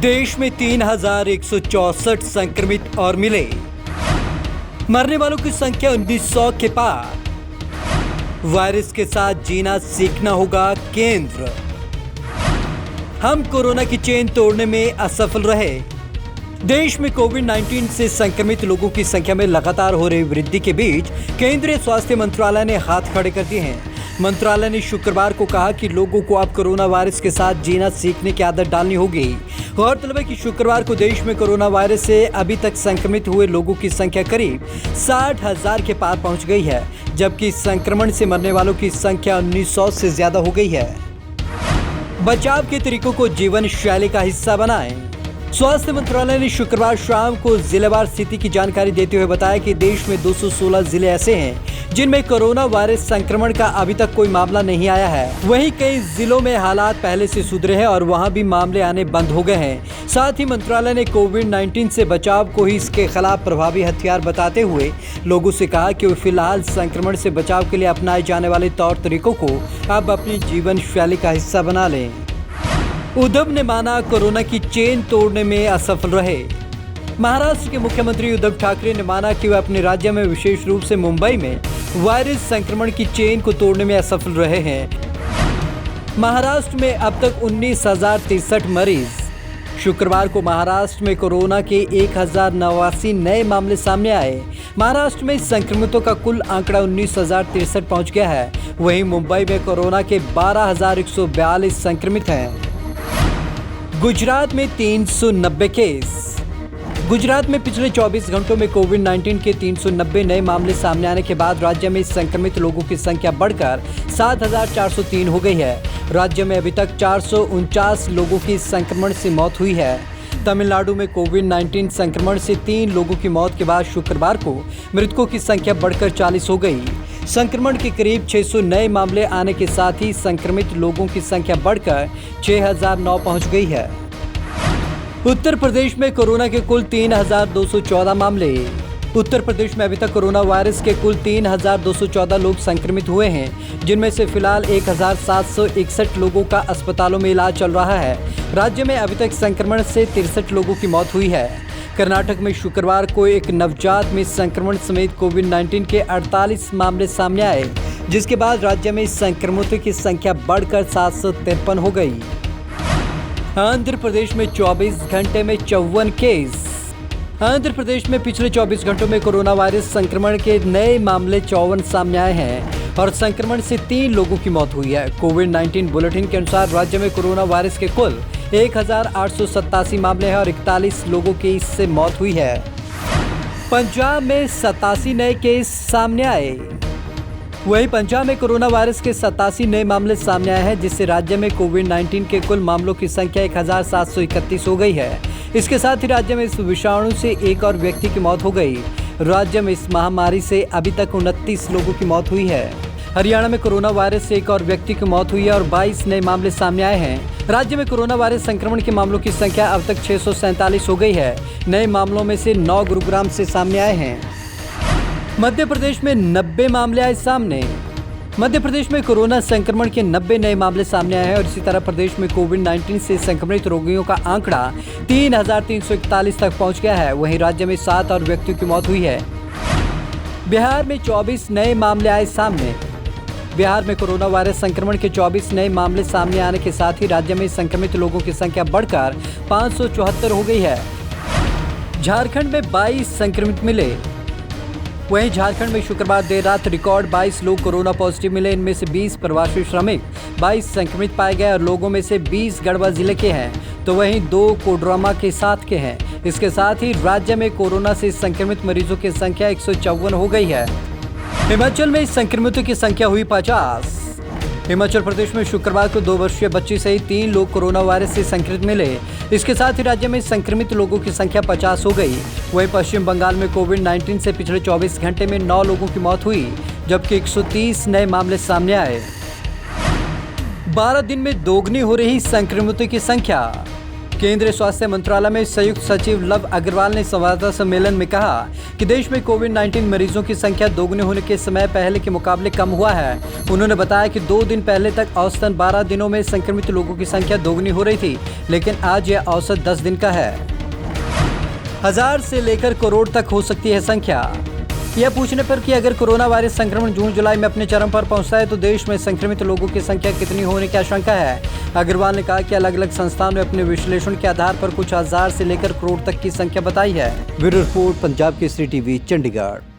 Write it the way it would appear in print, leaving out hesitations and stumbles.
देश में 3,164 संक्रमित और मिले। मरने वालों की संख्या 1900 के पार। वायरस के साथ जीना सीखना होगा केंद्र। हम कोरोना की चेन तोड़ने में असफल रहे। देश में कोविड-19 से संक्रमित लोगों की संख्या में लगातार हो रही वृद्धि के बीच केंद्रीय स्वास्थ्य मंत्रालय ने हाथ खड़े कर दिए हैं। मंत्रालय ने शुक्रवार को कहा कि लोगों को अब कोरोना वायरस के साथ जीना सीखने की आदत डालनी होगी। गौरतलब है कि शुक्रवार को देश में कोरोना वायरस से अभी तक संक्रमित हुए लोगों की संख्या करीब 60,000 के पार पहुंच गई है, जबकि इस संक्रमण से मरने वालों की संख्या 1900 से ज्यादा हो गई है। बचाव के तरीकों को जीवन शैली का हिस्सा बनाएं। स्वास्थ्य मंत्रालय ने शुक्रवार शाम को जिलेवार स्थिति की जानकारी देते हुए बताया कि देश में 216 जिले ऐसे हैं जिनमें कोरोना वायरस संक्रमण का अभी तक कोई मामला नहीं आया है। वहीं कई जिलों में हालात पहले से सुधरे हैं और वहां भी मामले आने बंद हो गए हैं। साथ ही मंत्रालय ने कोविड-19 से बचाव को ही इसके खिलाफ प्रभावी हथियार बताते हुए लोगों से कहा कि वे फिलहाल संक्रमण से बचाव के लिए अपनाए जाने वाले तौर तरीकों को अब अपनी जीवन शैली का हिस्सा बना लें। उद्धव ने माना कोरोना की चेन तोड़ने में असफल रहे। महाराष्ट्र के मुख्यमंत्री उद्धव ठाकरे ने माना कि वे अपने राज्य में विशेष रूप से मुंबई में वायरस संक्रमण की चेन को तोड़ने में असफल रहे हैं। महाराष्ट्र में अब तक 19,063 मरीज। शुक्रवार को महाराष्ट्र में कोरोना के 1,089 नए मामले सामने आए। महाराष्ट्र में संक्रमितों का कुल आंकड़ा 19,063 पहुंच गया है। वहीं मुंबई में कोरोना के 12,142 संक्रमित हैं। गुजरात में 390 केस। गुजरात में पिछले 24 घंटों में कोविड-19 के 390 नए मामले सामने आने के बाद राज्य में संक्रमित लोगों की संख्या बढ़कर 7,403 हो गई है। राज्य में अभी तक 449 लोगों की संक्रमण से मौत हुई है। तमिलनाडु में कोविड-19 संक्रमण से 3 लोगों की मौत के बाद शुक्रवार को मृतकों की संख्या बढ़कर 40 हो गई। संक्रमण के करीब 600 नए मामले आने के साथ ही संक्रमित लोगों की संख्या बढ़कर 6,009 पहुंच गई है। उत्तर प्रदेश में कोरोना के कुल 3,214 मामले। उत्तर प्रदेश में अभी तक कोरोना वायरस के कुल 3,214 लोग संक्रमित हुए हैं, जिनमें से फिलहाल 1,761 लोगों का अस्पतालों में इलाज चल रहा है। राज्य में अभी तक संक्रमण से 63 लोगों की मौत हुई है। कर्नाटक में शुक्रवार को एक नवजात में संक्रमण समेत कोविड-19 के 48 मामले सामने आए, जिसके बाद राज्य में संक्रमितों की संख्या बढ़कर 753 हो गई। आंध्र प्रदेश में 24 घंटे में 54 केस। आंध्र प्रदेश में पिछले 24 घंटों में कोरोना वायरस संक्रमण के नए मामले 54 सामने आए हैं और संक्रमण से 3 लोगों की मौत हुई है। कोविड-19 बुलेटिन के अनुसार राज्य में कोरोना वायरस के कुल 1,887 मामले हैं और 41 लोगों की इससे मौत हुई है। पंजाब में 87 नए केस सामने आए। वहीं पंजाब में कोरोना वायरस के 87 नए मामले सामने आए हैं, जिससे राज्य में कोविड-19 के कुल मामलों की संख्या 1,731 हो गई है। इसके साथ ही राज्य में इस विषाणु से एक और व्यक्ति की मौत हो गई। राज्य में इस महामारी से अभी तक 29 लोगों की मौत हुई है। हरियाणा में कोरोना वायरस से एक और व्यक्ति की मौत हुई है और 22 नए मामले सामने आए हैं। राज्य में कोरोना वायरस संक्रमण के मामलों की संख्या अब तक 647 हो गई है। नए मामलों में से 9 गुरुग्राम से सामने आए हैं। मध्य प्रदेश में 90 मामले आए सामने। मध्य प्रदेश में कोरोना संक्रमण के 90 नए मामले सामने आए हैं और इसी तरह प्रदेश में कोविड-19 से संक्रमित रोगियों का आंकड़ा 3,341 तक पहुंच गया है। वहीं राज्य में 7 और व्यक्तियों की मौत हुई है। बिहार में 24 नए मामले आए सामने। बिहार में कोरोना वायरस संक्रमण के 24 नए मामले सामने आने के साथ ही राज्य में संक्रमित लोगों की संख्या बढ़कर 574 हो गई है। झारखंड में 22 संक्रमित मिले। वहीं झारखंड में शुक्रवार देर रात रिकॉर्ड 22 लोग कोरोना पॉजिटिव मिले। इनमें से 20 प्रवासी श्रमिक 22 संक्रमित पाए गए और लोगों में से 20 गढ़वा जिले के हैं, तो वहीं 2 कोडरमा के साथ के हैं। इसके साथ ही राज्य में कोरोना से संक्रमित मरीजों की संख्या 154 हो गई है। हिमाचल में संक्रमितों की संख्या हुई 50। हिमाचल प्रदेश में शुक्रवार को 2 वर्षीय बच्ची सहित 3 लोग कोरोना वायरस से संक्रमित मिले। इसके साथ ही राज्य में संक्रमित लोगों की संख्या 50 हो गई। वहीं पश्चिम बंगाल में कोविड-19 से पिछले 24 घंटे में 9 लोगों की मौत हुई, जबकि 130 नए मामले सामने आए। 12 दिन में दोगुनी हो रही संक्रमितों की संख्या। केंद्रीय स्वास्थ्य मंत्रालय में संयुक्त सचिव लव अग्रवाल ने संवाददाता सम्मेलन में कहा कि देश में कोविड-19 मरीजों की संख्या दोगुनी होने के समय पहले के मुकाबले कम हुआ है। उन्होंने बताया कि 2 दिन पहले तक औसतन 12 दिनों में संक्रमित लोगों की संख्या दोगुनी हो रही थी, लेकिन आज यह औसत 10 दिन का है। 1000 से लेकर करोड़ तक हो सकती है संख्या। यह पूछने पर कि अगर कोरोना वायरस संक्रमण जून जुलाई में अपने चरम पर पहुंचता है तो देश में संक्रमित लोगों की संख्या कितनी होने की आशंका है। अग्रवाल ने कहा कि अलग अलग संस्थानों ने अपने विश्लेषण के आधार पर कुछ 1000 से लेकर करोड़ तक की संख्या बताई है। Bureau report, Punjab Kesari TV, Chandigarh.